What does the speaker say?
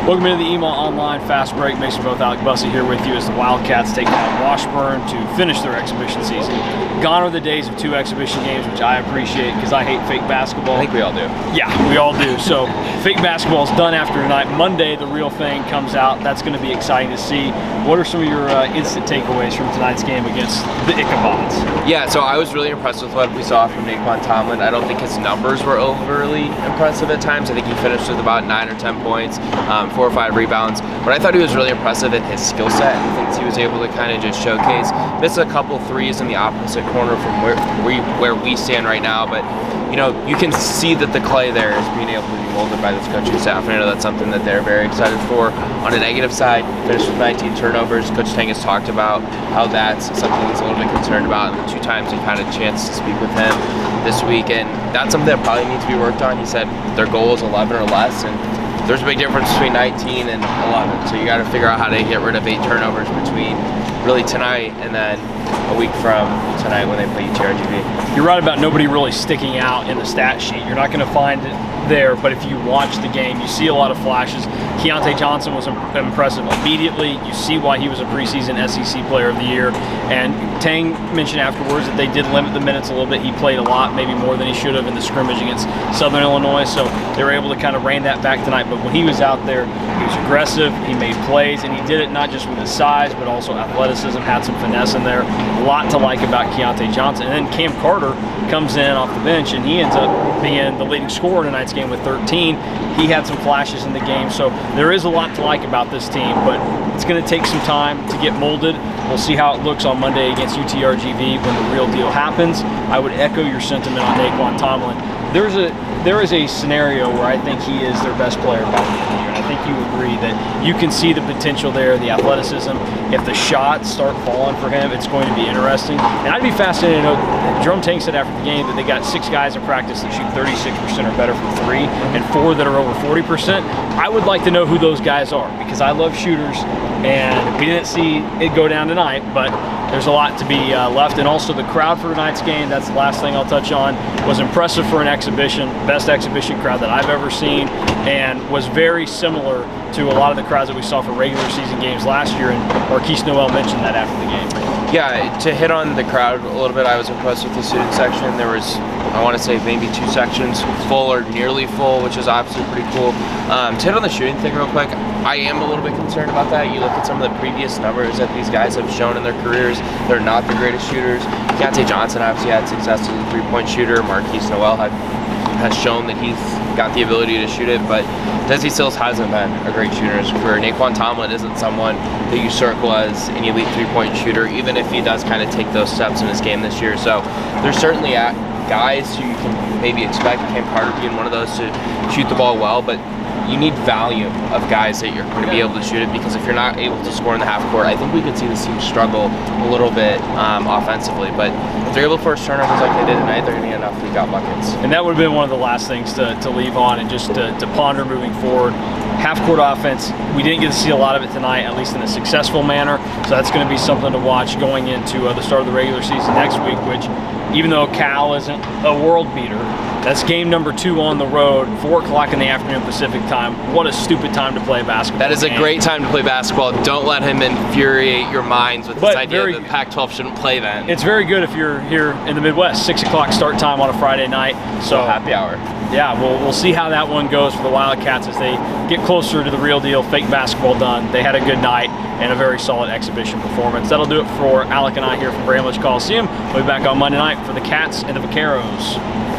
Welcome into the EMA Online Fast Break. Mason both Alec Bussey here with you as the Wildcats take on Washburn to finish their exhibition season. Gone are the days of 2 exhibition games, which I appreciate because I hate fake basketball. I think we all do. Yeah, we all do. So fake basketball is done after tonight. Monday, the real thing comes out. That's going to be exciting to see. What are some of your instant takeaways from tonight's game against the Ichabods? Yeah, so I was really impressed with what we saw from Tomlin. I don't think his numbers were overly impressive at times. I think he finished with about 9 or 10 points, 4 or 5 rebounds. But I thought he was really impressive in his skill set and things he was able to kind of just showcase. Missed a couple threes in the opposite corner from where we stand right now, but you know, you can see that the clay there is being able to be molded by this coaching staff, and I know that's something that they're very excited for. On a negative side, finished with 19 turnovers. Coach Tang has talked about how that's something he's a little bit concerned about, and the 2 times we've had a chance to speak with him this week, and that's something that probably needs to be worked on. He said their goal is 11 or less, and there's a big difference between 19 and 11, so you got to figure out how to get rid of 8 turnovers between really tonight and then a week from tonight when they play UTRGV. You're right about nobody really sticking out in the stat sheet. You're not going to find it there, but if you watch the game, you see a lot of flashes. Keontae Johnson was impressive immediately. You see why he was a preseason SEC Player of the Year. And Tang mentioned afterwards that they did limit the minutes a little bit. He played a lot, maybe more than he should have in the scrimmage against Southern Illinois, so they were able to kind of rein that back tonight. But when he was out there, he was aggressive, he made plays, and he did it not just with his size, but also athleticism, had some finesse in there. A lot to like about Keontae Johnson. And then Cam Carter comes in off the bench, and he ends up being the leading scorer in tonight's game with 13. He had some flashes in the game, so there is a lot to like about this team, but it's going to take some time to get molded. We'll see how it looks on Monday against UTRGV when the real deal happens. I would echo your sentiment on Tomlin. There is a scenario where I think he is their best player by the end of the year, and I think you agree that you can see the potential there, the athleticism. If the shots start falling for him, it's going to be interesting. And I'd be fascinated to know, Jerome Tang said after the game that they got 6 guys in practice that shoot 36% or better from 3 and 4 that are over 40%. I would like to know who those guys are because I love shooters, and we didn't see it go down tonight, but there's a lot to be left. And also the crowd for tonight's game, that's the last thing I'll touch on, was impressive for an exhibition, best exhibition crowd that I've ever seen, and was very similar to a lot of the crowds that we saw for regular season games last year, and Marquise Noel mentioned that after the game. Yeah, to hit on the crowd a little bit, I was impressed with the student section. There was, I want to say, maybe 2 sections full or nearly full, which is obviously pretty cool. To hit on the shooting thing real quick, I am a little bit concerned about that. You look at some of the previous numbers that these guys have shown in their careers, they're not the greatest shooters. Keontae Johnson obviously had success as a 3-point shooter. Marquise Noel has shown that he's got the ability to shoot it, but Desi Sills hasn't been a great shooter in his career. Tomlin isn't someone that you circle as an elite 3-point shooter, even if he does kind of take those steps in his game this year. So there's certainly guys who you can maybe expect Cam Carter being one of those to shoot the ball well, but you need volume of guys that you're going to be able to shoot it, because if you're not able to score in the half court, I think we could see this team struggle a little bit offensively. But if they're able to force turnovers like they did tonight, they're going to get enough league out buckets. And that would have been one of the last things to leave on and just to ponder moving forward. Half-court offense, we didn't get to see a lot of it tonight, at least in a successful manner, so that's going to be something to watch going into the start of the regular season next week, which, even though Cal isn't a world beater, that's game number 2 on the road, 4 o'clock in the afternoon Pacific time. What a stupid time to play basketball. That is a great time to play basketball. Don't let him infuriate your minds with this idea that Pac-12 shouldn't play then. It's very good if you're here in the Midwest, 6 o'clock start time on a Friday night. So happy hour. Yeah, we'll see how that one goes for the Wildcats as they get closer to the real deal, fake basketball done. They had a good night and a very solid exhibition performance. That'll do it for Alec and I here from Bramlage Coliseum. We'll be back on Monday night for the Cats and the Vaqueros.